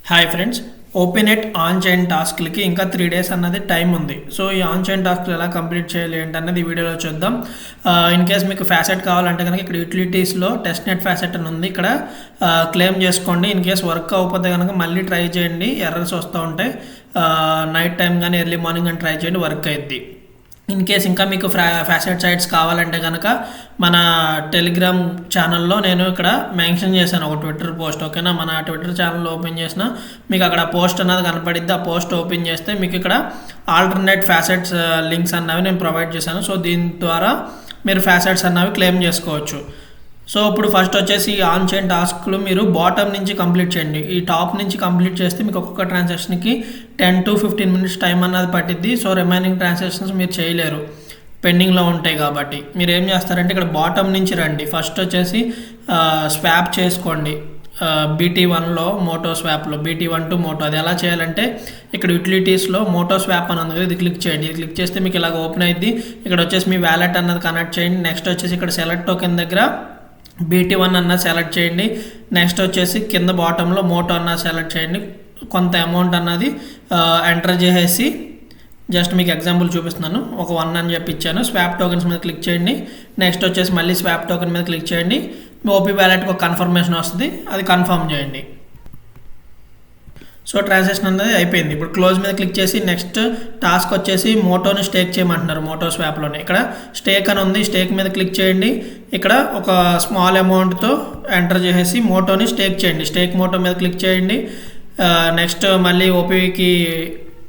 Hi friends, ఓపెనెట్ on chain టాస్క్లకి ఇంకా 3 days అన్నది time ఉంది. సో ఈ ఆన్ చైన్ టాస్క్లు ఎలా కంప్లీట్ చేయాలి ఏంటన్నది ఈ వీడియోలో చూద్దాం. ఇన్ కేస్ మీకు ఫ్యాసెట్ కావాలంటే కనుక ఇక్కడ యూటిలిటీస్లో టెస్ట్ నెట్ ఫ్యాసెట్ అని ఉంది, ఇక్కడ క్లెయిమ్ చేసుకోండి. ఇన్ కేస్ వర్క్ అవ్వకపోతే కనుక మళ్ళీ ట్రై చేయండి, ఎర్రర్స్ వస్తూ ఉంటాయి. నైట్ టైం కానీ ఎర్లీ మార్నింగ్ అని ట్రై చేయండి, వర్క్ అయ్యిద్ది. ఇన్ కేస్ ఇంకా మీకు ఫ్యాసెట్ సైట్స్ కావాలంటే కనుక మన టెలిగ్రామ్ ఛానల్లో నేను ఇక్కడ మెన్షన్ చేశాను ఒక ట్విట్టర్ పోస్ట్. ఓకేనా, మన ట్విట్టర్ ఛానల్లో ఓపెన్ చేసిన మీకు అక్కడ పోస్ట్ అన్నది కనపడిద్ది. ఆ పోస్ట్ ఓపెన్ చేస్తే మీకు ఇక్కడ ఆల్టర్నేట్ ఫ్యాసెట్స్ లింక్స్ అన్నవి నేను ప్రొవైడ్ చేశాను. సో దీని ద్వారా మీరు ఫ్యాసెట్స్ అన్నవి క్లెయిమ్ చేసుకోవచ్చు. సో ఇప్పుడు ఫస్ట్ వచ్చేసి ఆన్ చైన్ టాస్క్లు మీరు బాటమ్ నుంచి కంప్లీట్ చేయండి. ఈ టాప్ నుంచి కంప్లీట్ చేస్తే మీకు ఒక్కొక్క ట్రాన్సాక్షన్కి 10 to 15 minutes టైం అన్నది పట్టిద్ది. సో రిమైనింగ్ ట్రాన్సాక్షన్స్ మీరు చేయలేరు, పెండింగ్లో ఉంటాయి. కాబట్టి మీరు ఏం చేస్తారంటే ఇక్కడ బాటమ్ నుంచి రండి. ఫస్ట్ వచ్చేసి స్వాప్ చేసుకోండి. BT1లో మోటో స్వాప్లో BT1 to మోటో. అది ఎలా చేయాలంటే ఇక్కడ యూటిలిటీస్లో మోటో స్వాప్ అని ఉంది, ఇది క్లిక్ చేయండి. ఇది క్లిక్ చేస్తే మీకు ఇలాగ ఓపెన్ అయ్యింది. ఇక్కడ వచ్చేసి మీ వ్యాలెట్ అన్నది కనెక్ట్ చేయండి. నెక్స్ట్ వచ్చేసి ఇక్కడ సెలెక్ట్ టోకెన్ దగ్గర BT1 అన్నది సెలెక్ట్ చేయండి. నెక్స్ట్ వచ్చేసి కింద బాటంలో మోటో అన్నది సెలెక్ట్ చేయండి. కొంత అమౌంట్ అన్నది ఎంటర్ చేసేసి జస్ట్ మీకు ఎగ్జాంపుల్ చూపిస్తున్నాను. ఒక 1 అని చెప్పి ఇచ్చాను. స్వాప్ టోకెన్స్ మీద క్లిక్ చేయండి. నెక్స్ట్ వచ్చేసి మళ్ళీ స్వాప్ టోకెన్ మీద క్లిక్ చేయండి. మీ ఓపీ వ్యాలెట్కి ఒక కన్ఫర్మేషన్ వస్తుంది, అది కన్ఫర్మ్ చేయండి. సో ట్రాన్సాక్షన్ అనేది అయిపోయింది. ఇప్పుడు క్లోజ్ మీద క్లిక్ చేసి నెక్స్ట్ టాస్క్ వచ్చేసి మోటోని స్టేక్ చేయమంటున్నారు. మోటో స్వాప్లోనే ఇక్కడ స్టేక్ అని ఉంది, స్టేక్ మీద క్లిక్ చేయండి. ఇక్కడ ఒక స్మాల్ అమౌంట్తో ఎంటర్ చేసేసి మోటోని స్టేక్ చేయండి. స్టేక్ మోటో మీద క్లిక్ చేయండి. నెక్స్ట్ మళ్ళీ ఓపీకి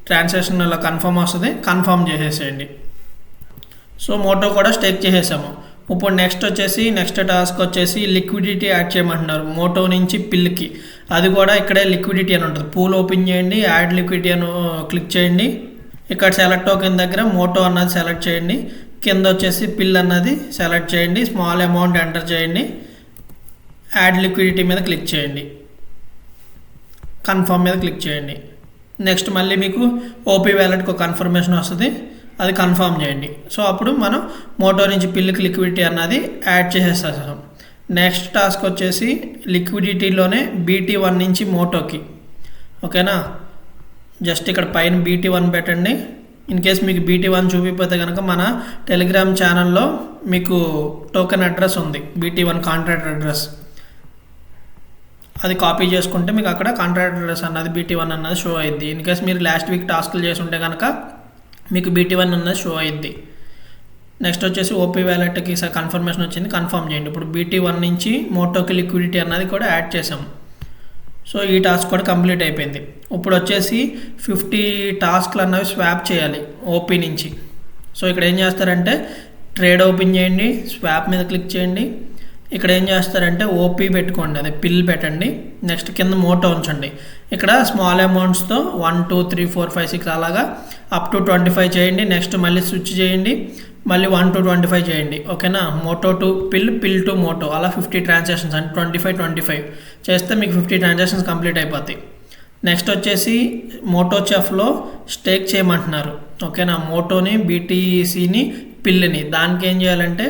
ట్రాన్సాక్షన్ అలా కన్ఫర్మ్ వస్తుంది, కన్ఫర్మ్ చేసేసేయండి. సో మోటో కూడా స్టేక్ చేసేసాము. ఇప్పుడు నెక్స్ట్ టాస్క్ వచ్చేసి లిక్విడిటీ యాడ్ చేయమంటున్నారు మోటో నుంచి పిల్కి. అది కూడా ఇక్కడే లిక్విడిటీ అని ఉంటుంది. పూల్ ఓపెన్ చేయండి, యాడ్ లిక్విడిటీ అని క్లిక్ చేయండి. ఇక్కడ సెలెక్ట్ టోకెన్ దగ్గర మోటో అన్నది సెలెక్ట్ చేయండి. కింద వచ్చేసి పిల్ అన్నది సెలెక్ట్ చేయండి, స్మాల్ అమౌంట్ ఎంటర్ చేయండి, యాడ్ లిక్విడిటీ మీద క్లిక్ చేయండి, కన్ఫర్మ్ మీద క్లిక్ చేయండి. నెక్స్ట్ మళ్ళీ మీకు ఓపీ వ్యాలెట్కి ఒక కన్ఫర్మేషన్ వస్తుంది, అది కన్ఫర్మ్ చేయండి. సో అప్పుడు మనం మోటో నుంచి పిల్లికి లిక్విడిటీ అన్నది యాడ్ చేసేస్తాం. నెక్స్ట్ టాస్క్ వచ్చేసి లిక్విడిటీలోనే BT1 నుంచి మోటోకి. ఓకేనా, జస్ట్ ఇక్కడ పైన BT1 పెట్టండి. ఇన్ కేస్ మీకు BT1 చూపిపోతే కనుక మన టెలిగ్రామ్ ఛానల్లో మీకు టోకెన్ అడ్రస్ ఉంది, BT1 కాంట్రాక్ట్ అడ్రస్. అది కాపీ చేసుకుంటే మీకు అక్కడ కాంట్రాక్ట్ అడ్రస్ అన్నది BT1 అన్నది షో అయ్యిద్ది. ఇన్ కేస్ మీరు లాస్ట్ వీక్ టాస్క్లు చేసి ఉంటే కనుక మీకు BT1 అన్నది షో అయ్యిద్ది. నెక్స్ట్ వచ్చేసి ఓపీ వ్యాలెట్కి కన్ఫర్మేషన్ వచ్చింది, కన్ఫర్మ్ చేయండి. ఇప్పుడు BT1 నుంచి మోటోకి లిక్విడిటీ అన్నది కూడా యాడ్ చేసాం. సో ఈ టాస్క్ కూడా కంప్లీట్ అయిపోయింది. ఇప్పుడు వచ్చేసి 50 టాస్క్లు అన్నవి స్వాప్ చేయాలి ఓపీ నుంచి. సో ఇక్కడ ఏం చేస్తారంటే ట్రేడ్ ఓపెన్ చేయండి, స్వాప్ మీద క్లిక్ చేయండి. ఇక్కడ ఏం చేస్తారంటే ఓపీ పెట్టుకోండి, అదే పిల్ పెట్టండి. నెక్స్ట్ కింద మోటో ఉంచండి. ఇక్కడ స్మాల్ అమౌంట్స్తో 1 2 3 4 5 6 అలాగా అప్ టు 25 చేయండి. నెక్స్ట్ మళ్ళీ స్విచ్ చేయండి, మళ్ళీ 1 to 25 చేయండి. ఓకేనా, మోటో టు పిల్, పిల్ టు మోటో, అలా 50 ట్రాన్సాక్షన్స్ అంటే 25 చేస్తే మీకు 50 ట్రాన్సాక్షన్స్ కంప్లీట్ అయిపోతాయి. నెక్స్ట్ వచ్చేసి మోటో చెఫ్లో స్టేక్ చేయమంటున్నారు. ఓకేనా, మోటోని BTCని పిల్లిని. దానికి ఏం చేయాలంటే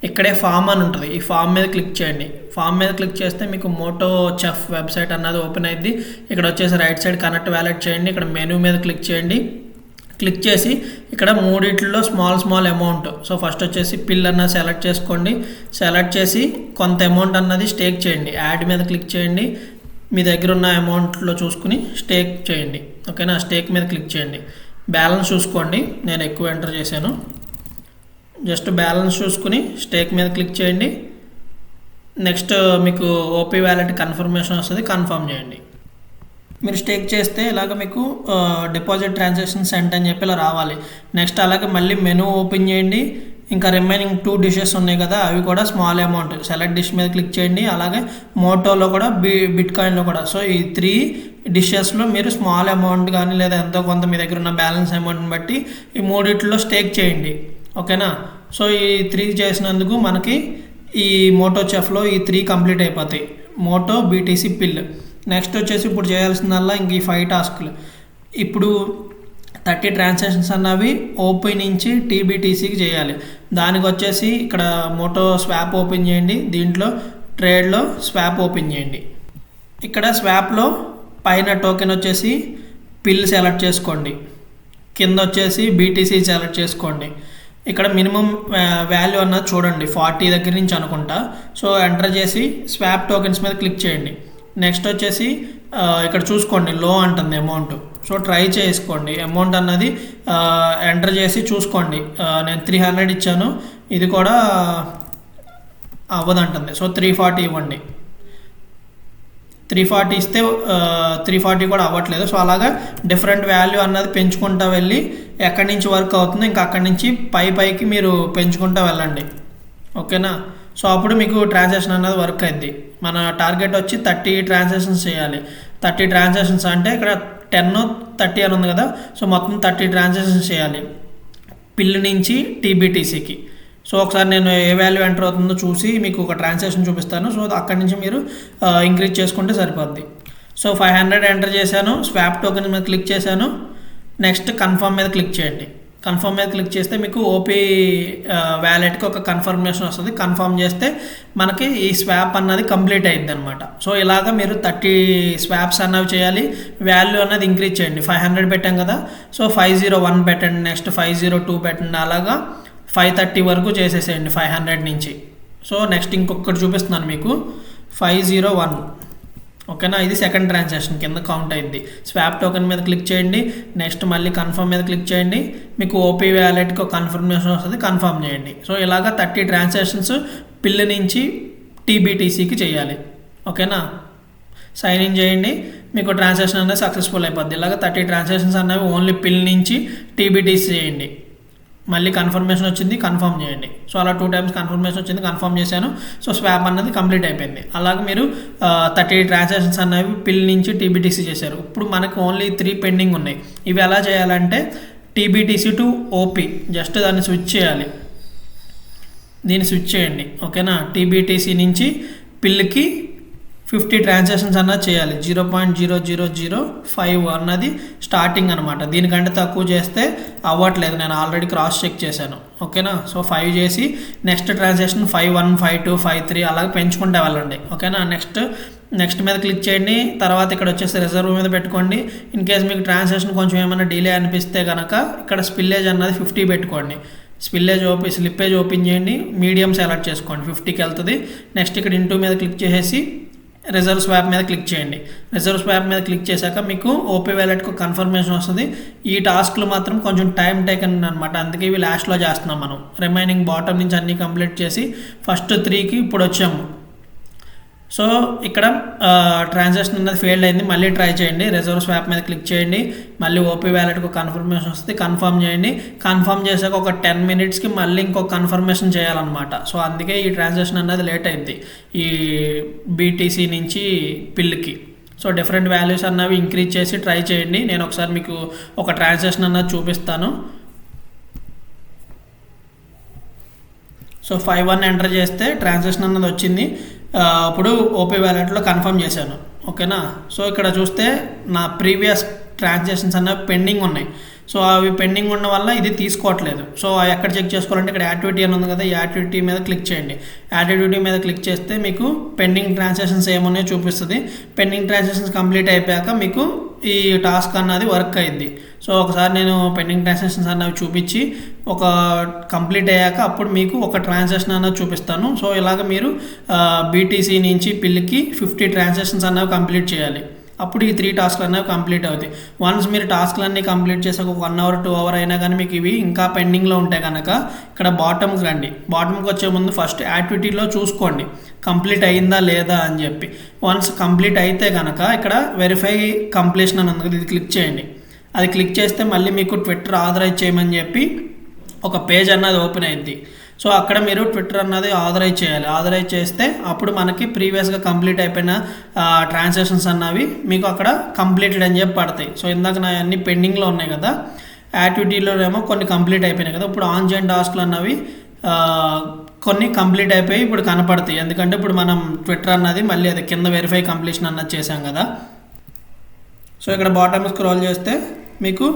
ఇక్కడే ఫామ్ అని ఉంటుంది, ఈ ఫామ్ మీద క్లిక్ చేయండి. ఫామ్ మీద క్లిక్ చేస్తే మీకు మోటో చెఫ్ వెబ్సైట్ అన్నది ఓపెన్ అయ్యింది. ఇక్కడ వచ్చేసి రైట్ సైడ్ కనెక్ట్ వ్యాలెట్ చేయండి. ఇక్కడ మెనూ మీద క్లిక్ చేయండి. క్లిక్ చేసి ఇక్కడ మూడిట్లో స్మాల్ అమౌంట్. సో ఫస్ట్ వచ్చేసి పిల్ అన్నది సెలెక్ట్ చేసుకోండి. సెలెక్ట్ చేసి కొంత అమౌంట్ అన్నది స్టేక్ చేయండి. యాడ్ మీద క్లిక్ చేయండి. మీ దగ్గర ఉన్న అమౌంట్లో చూసుకుని స్టేక్ చేయండి. ఓకేనా, స్టేక్ మీద క్లిక్ చేయండి. బ్యాలెన్స్ చూసుకోండి, నేను ఎక్కువ ఎంటర్ చేశాను. జస్ట్ బ్యాలెన్స్ చూసుకుని స్టేక్ మీద క్లిక్ చేయండి. నెక్స్ట్ మీకు ఓపీ వ్యాలెట్ కన్ఫర్మేషన్ వస్తుంది, కన్ఫర్మ్ చేయండి. మీరు స్టేక్ చేస్తే ఇలాగ మీకు డిపాజిట్ ట్రాన్సాక్షన్ సెంట్ అని చెప్పి ఇలా రావాలి. నెక్స్ట్ అలాగే మళ్ళీ మెనూ ఓపెన్ చేయండి. ఇంకా రిమైనింగ్ 2 డిషెస్ ఉన్నాయి కదా, అవి కూడా స్మాల్ అమౌంట్. సెలెక్ట్ డిష్ మీద క్లిక్ చేయండి. అలాగే మోటోలో కూడా బిట్కాయిన్లో కూడా. సో ఈ 3 డిషెస్లో మీరు స్మాల్ అమౌంట్ కానీ లేదా ఎంతో కొంత మీ దగ్గర ఉన్న బ్యాలెన్స్ అమౌంట్ని బట్టి ఈ మూడిట్లో స్టేక్ చేయండి. ఓకేనా, సో ఈ 3 చేసినందుకు మనకి ఈ మోటో చెఫ్లో ఈ 3 కంప్లీట్ అయిపోతాయి, మోటో BTC పిల్. నెక్స్ట్ వచ్చేసి ఇప్పుడు చేయాల్సిందల్లా ఇంక ఈ 5 టాస్క్లు. ఇప్పుడు 30 ట్రాన్సాక్షన్స్ అన్నవి ఓపీ నుంచి TBTCకి చేయాలి. దానికి వచ్చేసి ఇక్కడ మోటో స్వాప్ ఓపెన్ చేయండి. దీంట్లో ట్రేడ్లో స్వాప్ ఓపెన్ చేయండి. ఇక్కడ స్వాప్లో పైన టోకెన్ వచ్చేసి పిల్ సెలెక్ట్ చేసుకోండి, కింద వచ్చేసి బీటీసీ సెలెక్ట్ చేసుకోండి. ఇక్కడ మినిమం వాల్యూ అన్నది చూడండి 40 దగ్గర నుంచి అనుకుంటా. సో ఎంటర్ చేసి స్వాప్ టోకెన్స్ మీద క్లిక్ చేయండి. నెక్స్ట్ వచ్చేసి ఇక్కడ చూసుకోండి లో అంటుంది అమౌంట్. సో ట్రై చేసుకోండి అమౌంట్ అన్నది ఎంటర్ చేసి చూసుకోండి. నేను 300 ఇచ్చాను, ఇది కూడా అవ్వదంటుంది. సో 340 ఇవ్వండి. 340 ఇస్తే 340 కూడా అవ్వట్లేదు. సో అలాగా డిఫరెంట్ వాల్యూ అన్నది పెంచుకుంటూ వెళ్ళి ఎక్కడి నుంచి వర్క్ అవుతుందో ఇంకా అక్కడి నుంచి పైకి మీరు పెంచుకుంటూ వెళ్ళండి. ఓకేనా? సో అప్పుడు మీకు ట్రాన్సాక్షన్ అన్నది వర్క్ అయింది. మన టార్గెట్ వచ్చి 30 ట్రాన్సాక్షన్స్ చేయాలి. 30 ట్రాన్సాక్షన్స్ అంటే ఇక్కడ 10 30 అని ఉంది కదా. సో మొత్తం 30 ట్రాన్సాక్షన్స్ చేయాలి పిల్ నుంచి టీబీటీసీకి. సో ఒకసారి నేను ఏ వాల్యూ ఎంటర్ అవుతుందో చూసి మీకు ఒక ట్రాన్సాక్షన్ చూపిస్తాను. సో అక్కడి నుంచి మీరు ఇంక్రీజ్ చేసుకుంటే సరిపోద్ది. సో 500 ఎంటర్ చేశాను, స్వాప్ టోకెన్ మీద క్లిక్ చేశాను. నెక్స్ట్ కన్ఫర్మ్ మీద క్లిక్ చేయండి. కన్ఫర్మ్ మీద క్లిక్ చేస్తే మీకు ఓపీ వ్యాలెట్కి ఒక కన్ఫర్మేషన్ వస్తుంది. కన్ఫర్మ్ చేస్తే మనకి ఈ స్వాప్ అన్నది కంప్లీట్ అయ్యిద్ది అనమాట. సో ఇలాగ మీరు 30 స్వాప్స్ అన్నవి చేయాలి. వాల్యూ అన్నది ఇంక్రీజ్ చేయండి. 500 పెట్టాం కదా, సో 501 పెట్టండి, నెక్స్ట్ 502 పెట్టండి, అలాగా 530 వరకు చేసేసేయండి 500 నుంచి. సో నెక్స్ట్ ఇంకొకటి చూపిస్తున్నాను మీకు 501. ఓకేనా? ఇది సెకండ్ ట్రాన్సాక్షన్ కింద కౌంట్ అయింది. స్వాప్ టోకెన్ మీద క్లిక్ చేయండి, నెక్స్ట్ మళ్ళీ కన్ఫర్మ్ మీద క్లిక్ చేయండి. మీకు ఓపీ వ్యాలెట్కి ఒక కన్ఫర్మేషన్ వస్తుంది, కన్ఫర్మ్ చేయండి. సో ఇలాగ 30 ట్రాన్సాక్షన్స్ పిల్ నుంచి టీబీటీసీకి చేయాలి. ఓకేనా? సైన్ ఇన్ చేయండి, మీకు ట్రాన్సాక్షన్ అనేది సక్సెస్ఫుల్ అయిపోద్ది. ఇలాగ 30 ట్రాన్సాక్షన్స్ అనేవి ఓన్లీ పిల్ నుంచి టీబీటీసీ చేయండి. మళ్ళీ కన్ఫర్మేషన్ వచ్చింది, కన్ఫర్మ్ చేయండి. సో అలా 2 టైమ్స్ కన్ఫర్మేషన్ వచ్చింది, కన్ఫర్మ్ చేశాను. సో స్వాప్ అన్నది కంప్లీట్ అయిపోయింది. అలాగే మీరు 30 ట్రాన్సాక్షన్స్ అనేవి పిల్ నుంచి టీబీటీసీ చేశారు. ఇప్పుడు మనకు ఓన్లీ 3 పెండింగ్ ఉన్నాయి. ఇవి ఎలా చేయాలంటే టీబీటీసీ టు ఓపీ, జస్ట్ దాన్ని స్విచ్ చేయాలి. దీన్ని స్విచ్ చేయండి. ఓకేనా? టీబీటీసీ నుంచి పిల్కి 50 ట్రాన్సాక్షన్స్ అన్నది చేయాలి. 0.0005 అన్నది స్టార్టింగ్ అనమాట. దీనికంటే తక్కువ చేస్తే అవ్వట్లేదు, నేను ఆల్రెడీ క్రాస్ చెక్ చేశాను. ఓకేనా? సో 5 చేసి నెక్స్ట్ ట్రాన్సాక్షన్ 51, 52, 53 అలాగే పెంచుకుంటే వెళ్ళండి. ఓకేనా? నెక్స్ట్ మీద క్లిక్ చేయండి. తర్వాత ఇక్కడ వచ్చేసి రిజర్వ్ మీద పెట్టుకోండి. ఇన్ కేస్ మీకు ట్రాన్సాక్షన్ కొంచెం ఏమైనా డిలే అనిపిస్తే కనుక ఇక్కడ స్పిల్లేజ్ అన్నది 50 పెట్టుకోండి. స్లిప్పేజ్ ఓపెన్ చేయండి, మీడియం సెలెక్ట్ చేసుకోండి, 50కి వెళ్తుంది. నెక్స్ట్ ఇక్కడ ఇంటూ మీద క్లిక్ చేసేసి రిజర్వ్ స్వాప్ మీద క్లిక్ చేయండి. రిజర్వ్ స్వాప్ మీద క్లిక్ చేశాక మీకు ఓపీ వ్యాలెట్కి కన్ఫర్మేషన్ వస్తుంది. ఈ టాస్క్లు మాత్రం కొంచెం టైం టేకన్ అనమాట, అందుకే ఇవి లాస్ట్లో చేస్తున్నాం మనం. రిమైనింగ్ బాటమ్ నుంచి అన్నీ కంప్లీట్ చేసి ఫస్ట్ 3కి ఇప్పుడు వచ్చాము. సో ఇక్కడ ట్రాన్సాక్షన్ అనేది ఫెయిల్డ్ అయింది, మళ్ళీ ట్రై చేయండి. రిజర్వ్ స్వాప్ మీద క్లిక్ చేయండి, మళ్ళీ ఓపీ వ్యాలెట్కి కన్ఫర్మేషన్ వస్తుంది, కన్ఫర్మ్ చేయండి. కన్ఫర్మ్ చేశాక ఒక 10 మినిట్స్కి మళ్ళీ ఇంకొక కన్ఫర్మేషన్ చేయాలన్నమాట. సో అందుకే ఈ ట్రాన్సాక్షన్ అనేది లేట్ అయింది ఈ బీటీసీ నుంచి పిల్కి. సో డిఫరెంట్ వాల్యూస్ అన్నవి ఇంక్రీజ్ చేసి ట్రై చేయండి. నేను ఒకసారి మీకు ఒక ట్రాన్సాక్షన్ అన్నది చూపిస్తాను. సో 51 ఎంటర్ చేస్తే ట్రాన్సాక్షన్ అన్నది వచ్చింది. ఇప్పుడు ఓపీ వ్యాలెట్లో కన్ఫర్మ్ చేశాను. ఓకేనా? సో ఇక్కడ చూస్తే నా ప్రీవియస్ ట్రాన్సాక్షన్స్ అన్నవి పెండింగ్ ఉన్నాయి. సో అవి పెండింగ్ ఉన్న వల్ల ఇది తీసుకోవట్లేదు. సో ఎక్కడ చెక్ చేసుకోవాలంటే ఇక్కడ యాక్టివిటీ అని ఉంది కదా, ఈ యాక్టివిటీ మీద క్లిక్ చేయండి. యాక్టివిటీ మీద క్లిక్ చేస్తే మీకు పెండింగ్ ట్రాన్సాక్షన్స్ ఏమున్నాయో చూపిస్తుంది. పెండింగ్ ట్రాన్సాక్షన్స్ కంప్లీట్ అయిపోయాక మీకు ఈ టాస్క్ అన్నది వర్క్ అయింది. సో ఒకసారి నేను పెండింగ్ ట్రాన్సాక్షన్స్ అన్నవి చూపించి ఒక కంప్లీట్ అయ్యాక అప్పుడు మీకు ఒక ట్రాన్సాక్షన్ అన్నది చూపిస్తాను. సో ఇలాగ మీరు బీటీసీ నుంచి పిల్కి 50 ట్రాన్సాక్షన్స్ అన్నవి కంప్లీట్ చేయాలి. అప్పుడు ఈ 3 టాస్క్లు అనేవి కంప్లీట్ అవుతాయి. వన్స్ మీరు టాస్క్లన్నీ కంప్లీట్ చేసాక ఒక 1 అవర్ 2 అవర్ అయినా కానీ మీకు ఇవి ఇంకా పెండింగ్లో ఉంటాయి కనుక ఇక్కడ బాటమ్కి రండి. బాటమ్కి వచ్చే ముందు ఫస్ట్ యాక్టివిటీలో చూసుకోండి కంప్లీట్ అయిందా లేదా అని చెప్పి. వన్స్ కంప్లీట్ అయితే కనుక ఇక్కడ వెరిఫై కంప్లీషన్ అని ఉంది కదా, ఇది క్లిక్ చేయండి. అది క్లిక్ చేస్తే మళ్ళీ మీకు ట్విట్టర్ ఆథరైజ్ చేయమని చెప్పి ఒక పేజ్ అన్నది ఓపెన్ అయింది. సో అక్కడ మీరు ట్విట్టర్ అన్నది ఆథరైజ్ చేయాలి. ఆథరైజ్ చేస్తే అప్పుడు మనకి ప్రీవియస్గా కంప్లీట్ అయిపోయిన ట్రాన్సాక్షన్స్ అన్నవి మీకు అక్కడ కంప్లీటెడ్ అని చెప్పి పడతాయి. సో ఇందాక నా అన్ని పెండింగ్లో ఉన్నాయి కదా, యాక్టివిటీలోనేమో కొన్ని కంప్లీట్ అయిపోయినాయి కదా, ఇప్పుడు ఆన్ చేయండి టాస్క్లు అన్నవి కొన్ని కంప్లీట్ అయిపోయి ఇప్పుడు కనపడతాయి. ఎందుకంటే ఇప్పుడు మనం ట్విట్టర్ అన్నది మళ్ళీ అది కింద వెరిఫై కంప్లీషన్ అన్నది చేసాం కదా. సో ఇక్కడ బాటమ్ స్క్రోల్ చేస్తే మీకు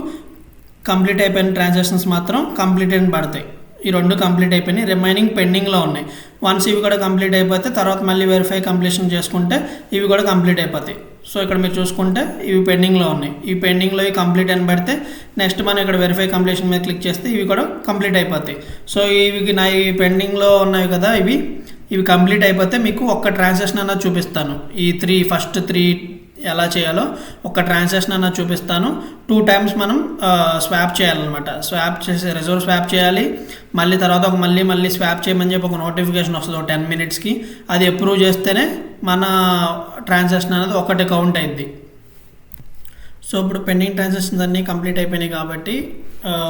కంప్లీట్ అయిపోయిన ట్రాన్సాక్షన్స్ మాత్రం కంప్లీట్ అని పడతాయి. ఈ 2 కంప్లీట్ అయిపోయినాయి, రిమైనింగ్ పెండింగ్లో ఉన్నాయి. వన్స్ ఇవి కూడా కంప్లీట్ అయిపోతే తర్వాత మళ్ళీ వెరిఫై కంప్లీషన్ చేసుకుంటే ఇవి కూడా కంప్లీట్ అయిపోతాయి. సో ఇక్కడ మీరు చూసుకుంటే ఇవి పెండింగ్లో ఉన్నాయి. ఈ పెండింగ్లో కంప్లీట్ అని పెడితే నెక్స్ట్ మనం ఇక్కడ వెరిఫై కంప్లీషన్ మీద క్లిక్ చేస్తే ఇవి కూడా కంప్లీట్ అయిపోతాయి. సో ఇవి నా ఈ పెండింగ్లో ఉన్నాయి కదా, ఇవి కంప్లీట్ అయిపోతే మీకు ఒక్క ట్రాన్సాక్షన్ అన్నది చూపిస్తాను. ఈ ఫస్ట్ త్రీ ఎలా చేయాలో ఒక ట్రాన్సాక్షన్ అన్నది చూపిస్తాను. 2 times మనం స్వాప్ చేయాలన్నమాట. స్వాప్ చేసి రిజర్వ్ స్వాప్ చేయాలి. మళ్ళీ తర్వాత మళ్ళీ స్వాప్ చేయమని చెప్పి ఒక నోటిఫికేషన్ వస్తుంది 10 minutesకి. అది అప్రూవ్ చేస్తేనే మన ట్రాన్సాక్షన్ అనేది ఒకటి కౌంట్ అయింది. సో ఇప్పుడు పెండింగ్ ట్రాన్సాక్షన్స్ అన్నీ కంప్లీట్ అయిపోయినాయి కాబట్టి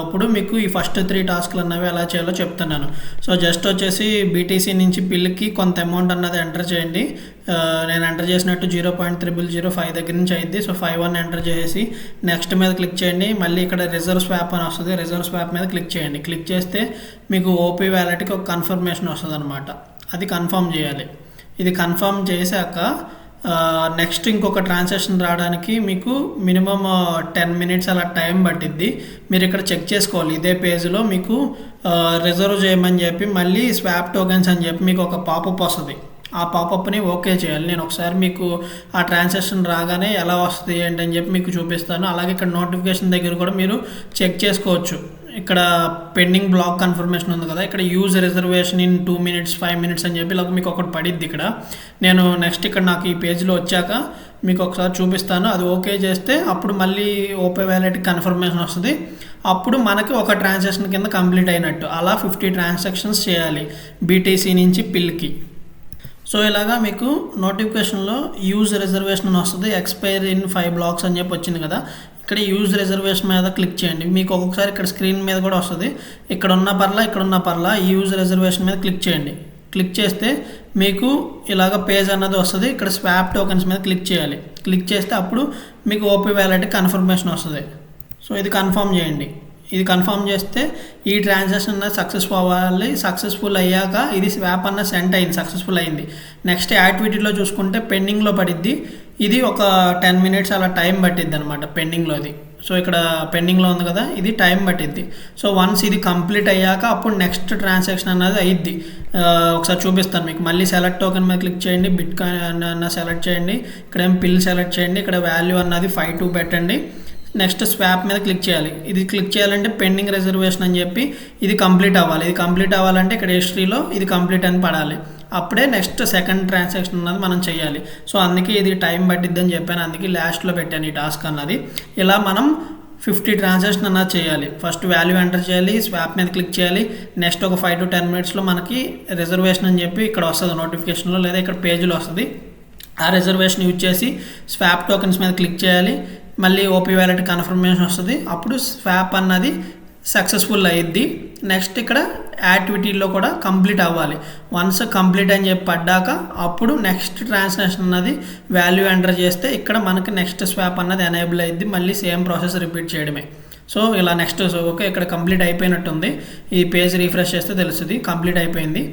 ఇప్పుడు మీకు ఈ ఫస్ట్ 3 టాస్క్లు అన్నవి ఎలా చేయాలో చెప్తున్నాను. సో జస్ట్ వచ్చేసి బీటీసీ నుంచి పిల్కి కొంత అమౌంట్ అన్నది ఎంటర్ చేయండి. నేను ఎంటర్ చేసినట్టు 0.0005 దగ్గర నుంచి అయింది. సో 5 ఎంటర్ చేసి నెక్స్ట్ మీద క్లిక్ చేయండి. మళ్ళీ ఇక్కడ రిజర్వ్ స్వాప్ అని వస్తుంది. రిజర్వ్ స్వాప్ మీద క్లిక్ చేయండి. క్లిక్ చేస్తే మీకు ఓపీ వ్యాలెట్కి ఒక కన్ఫర్మేషన్ వస్తుంది అనమాట. అది కన్ఫర్మ్ చేయాలి. ఇది కన్ఫర్మ్ చేశాక నెక్స్ట్ ఇంకొక ట్రాన్సాక్షన్ రావడానికి మీకు మినిమం 10 minutes అలా టైం పట్టిద్ది. మీరు ఇక్కడ చెక్ చేసుకోవాలి. ఇదే పేజ్లో మీకు రిజర్వ్ చేయమని చెప్పి మళ్ళీ స్వాప్ టోకెన్స్ అని చెప్పి మీకు ఒక పాపప్ వస్తుంది. ఆ పాపప్ని ఓకే చేయాలి. నేను ఒకసారి మీకు ఆ ట్రాన్సాక్షన్ రాగానే ఎలా వస్తుంది ఏంటని చెప్పి మీకు చూపిస్తాను. అలాగే ఇక్కడ నోటిఫికేషన్ దగ్గర కూడా మీరు చెక్ చేసుకోవచ్చు. ఇక్కడ పెండింగ్ బ్లాక్ కన్ఫర్మేషన్ ఉంది కదా, ఇక్కడ use reservation in 2 minutes 5 minutes అని చెప్పి ఇలా మీకు ఒకటి పడిద్ది. ఇక్కడ నేను నెక్స్ట్ ఇక్కడ నాకు ఈ పేజ్లో వచ్చాక మీకు ఒకసారి చూపిస్తాను. అది ఓకే చేస్తే అప్పుడు మళ్ళీ ఓపే వ్యాలెట్ కన్ఫర్మేషన్ వస్తుంది. అప్పుడు మనకి ఒక ట్రాన్సాక్షన్ కింద కంప్లీట్ అయినట్టు. అలా 50 transactions చేయాలి బీటీసీ నుంచి పిల్కి. సో ఇలాగా మీకు నోటిఫికేషన్లో యూజ్ రిజర్వేషన్ అని వస్తుంది. ఎక్స్పైర్ ఇన్ 5 blocks అని చెప్పి వచ్చింది కదా, ఇక్కడ యూజ్ రిజర్వేషన్ మీద క్లిక్ చేయండి. మీకు ఒక్కొక్కసారి ఇక్కడ స్క్రీన్ మీద కూడా వస్తుంది. ఇక్కడ ఉన్న పర్లా ఈ యూజ్ రిజర్వేషన్ మీద క్లిక్ చేయండి. క్లిక్ చేస్తే మీకు ఇలాగ పేజ్ అన్నది వస్తుంది. ఇక్కడ స్వాప్ టోకెన్స్ మీద క్లిక్ చేయాలి. క్లిక్ చేస్తే అప్పుడు మీకు ఓపీ వ్యాలెట్ కన్ఫర్మేషన్ వస్తుంది. సో ఇది కన్ఫర్మ్ చేయండి. ఇది కన్ఫర్మ్ చేస్తే ఈ ట్రాన్సాక్షన్ అన్నది సక్సెస్ఫుల్ అవ్వాలి. సక్సెస్ఫుల్ అయ్యాక ఇది స్వాప్ అన్న సెండ్ అయింది, సక్సెస్ఫుల్ అయింది. నెక్స్ట్ యాక్టివిటీలో చూసుకుంటే పెండింగ్లో పడిద్ది. ఇది ఒక 10 minutes అలా టైం పట్టిద్ది అనమాట పెండింగ్లోది. సో ఇక్కడ పెండింగ్లో ఉంది కదా, ఇది టైం పట్టిద్ది. సో వన్స్ ఇది కంప్లీట్ అయ్యాక అప్పుడు నెక్స్ట్ ట్రాన్సాక్షన్ అన్నది అయ్యిద్ది. ఒకసారి చూపిస్తాను మీకు. మళ్ళీ సెలెక్ట్ టోకెన్ మీద క్లిక్ చేయండి. బిట్ కాయిన్ అన్న సెలెక్ట్ చేయండి. ఇక్కడ పిల్ సెలెక్ట్ చేయండి. ఇక్కడ వాల్యూ అన్నది 5.2 పెట్టండి. నెక్స్ట్ స్వాప్ మీద క్లిక్ చేయాలి. ఇది క్లిక్ చేయాలంటే పెండింగ్ రిజర్వేషన్ అని చెప్పి ఇది కంప్లీట్ అవ్వాలి. ఇది కంప్లీట్ అవ్వాలంటే ఇక్కడ హిస్టరీలో ఇది కంప్లీట్ అని పడాలి. అప్పుడే నెక్స్ట్ సెకండ్ ట్రాన్సాక్షన్ అన్నది మనం చేయాలి. సో అందుకే ఇది టైం పట్టిద్దని చెప్పాను, అందుకే లాస్ట్లో పెట్టాను ఈ టాస్క్ అన్నది. ఇలా మనం 50 ట్రాన్సాక్షన్ అన్నది చేయాలి. ఫస్ట్ వాల్యూ ఎంటర్ చేయాలి, స్వాప్ మీద క్లిక్ చేయాలి. నెక్స్ట్ ఒక 5 to 10 minutesలో మనకి రిజర్వేషన్ అని చెప్పి ఇక్కడ వస్తుంది నోటిఫికేషన్లో, లేదా ఇక్కడ పేజీలో వస్తుంది. ఆ రిజర్వేషన్ యూజ్ చేసి స్వాప్ టోకెన్స్ మీద క్లిక్ చేయాలి. మళ్ళీ ఓపీ వ్యాలెట్ కన్ఫర్మేషన్ వస్తుంది. అప్పుడు స్వాప్ అన్నది సక్సెస్ఫుల్ అయ్యిద్ది. నెక్స్ట్ ఇక్కడ యాక్టివిటీలో కూడా కంప్లీట్ అవ్వాలి. వన్స్ కంప్లీట్ అని చెప్పి పడ్డాక అప్పుడు నెక్స్ట్ ట్రాన్సాక్షన్ అన్నది వాల్యూ ఎంటర్ చేస్తే ఇక్కడ మనకి నెక్స్ట్ స్వాప్ అన్నది ఎనేబుల్ అయ్యిద్ది. మళ్ళీ సేమ్ ప్రాసెస్ రిపీట్ చేయడమే. సో ఇలా నెక్స్ట్ ఓకే ఇక్కడ కంప్లీట్ అయిపోయినట్టుంది. ఈ పేజ్ రీఫ్రెష్ చేస్తే తెలుస్తుంది కంప్లీట్ అయిపోయింది.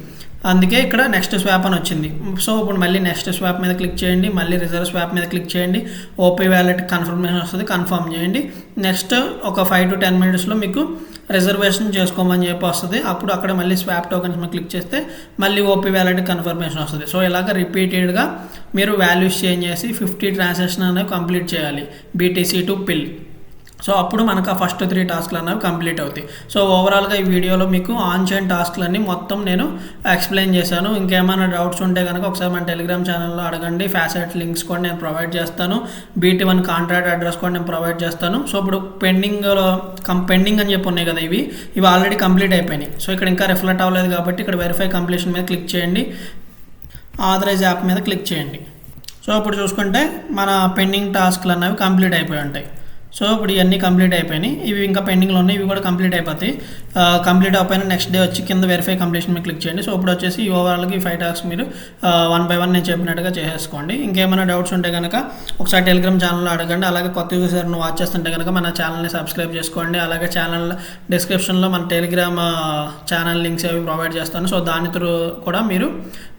అందుకే ఇక్కడ నెక్స్ట్ స్వాప్ అని వచ్చింది. సో ఇప్పుడు మళ్ళీ నెక్స్ట్ స్వాప్ మీద క్లిక్ చేయండి. మళ్ళీ రిజర్వ్ స్వాప్ మీద క్లిక్ చేయండి. ఓపీ వ్యాలెట్ కన్ఫర్మేషన్ వస్తుంది, కన్ఫర్మ్ చేయండి. నెక్స్ట్ ఒక 5 to 10 minutesలో మీకు రిజర్వేషన్ చేసుకోమని చెప్పి వస్తుంది. అప్పుడు అక్కడ మళ్ళీ స్వాప్ టోకెన్స్ మీద క్లిక్ చేస్తే మళ్ళీ ఓపీ వ్యాలెట్ కన్ఫర్మేషన్ వస్తుంది. సో ఇలాగ రిపీటెడ్గా మీరు వాల్యూస్ చేంజ్ చేసి 50 ట్రాన్సాక్షన్ అనేవి కంప్లీట్ చేయాలి బీటీసీ టు పిల్. సో అప్పుడు మనకు ఆ ఫస్ట్ 3 టాస్క్లు అనేవి కంప్లీట్ అవుతాయి. సో ఓవరాల్గా ఈ వీడియోలో మీకు ఆన్ చైన్ టాస్క్లన్నీ మొత్తం నేను ఎక్స్ప్లెయిన్ చేశాను. ఇంకేమైనా డౌట్స్ ఉంటే కనుక ఒకసారి మన టెలిగ్రామ్ ఛానల్లో అడగండి. ఫ్యాసెట్ లింక్స్ కూడా నేను ప్రొవైడ్ చేస్తాను. BT1 కాంట్రాక్ట్ అడ్రస్ కూడా నేను ప్రొవైడ్ చేస్తాను. సో ఇప్పుడు పెండింగ్ అని చెప్పి ఉన్నాయి కదా, ఇవి ఆల్రెడీ కంప్లీట్ అయిపోయినాయి. సో ఇక్కడ ఇంకా రిఫ్లెక్ట్ అవ్వలేదు కాబట్టి ఇక్కడ వెరిఫై కంప్లీషన్ మీద క్లిక్ చేయండి. ఆథరైజ్ యాప్ మీద క్లిక్ చేయండి. సో ఇప్పుడు చూసుకుంటే మన పెండింగ్ టాస్క్లు అనేవి కంప్లీట్ అయిపోయి ఉంటాయి. సో ఇప్పుడు ఇవన్నీ కంప్లీట్ అయిపోయినాయి. ఇవి ఇంకా పెండింగ్లో ఉన్నాయి, ఇవి కూడా కంప్లీట్ అయిపోతాయి. కంప్లీట్ అయిపోయిన నెక్స్ట్ డే వచ్చి కింద వెరిఫై కంప్లీషన్ మీద క్లిక్ చేయండి. సో ఇప్పుడు వచ్చేసి ఓవరాల్గా ఈ 5 టాస్క్స్ మీరు 1 by 1 నేను చెప్పినట్టుగా చేసేసుకోండి. ఇంకేమైనా డౌట్స్ ఉంటే కనుక ఒకసారి టెలిగ్రామ్ ఛానల్లో అడగండి. అలాగే కొత్త యూజర్ని వాచ్ చేస్తుంటే కనుక మన ఛానల్ని సబ్స్క్రైబ్ చేసుకోండి. అలాగే ఛానల్ డిస్క్రిప్షన్లో మన టెలిగ్రామ్ ఛానల్ లింక్స్ అవి ప్రొవైడ్ చేస్తాను. సో దాని త్రూ కూడా మీరు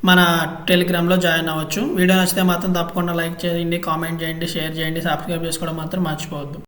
మన టెలిగ్రామ్లో జాయిన్ అవ్వచ్చు. వీడియో నచ్చితే మాత్రం తప్పకుండా లైక్ చేయండి, కామెంట్ చేయండి, షేర్ చేయండి, సబ్స్క్రైబ్ చేసుకోవడం మాత్రం మర్చిపోవద్దు.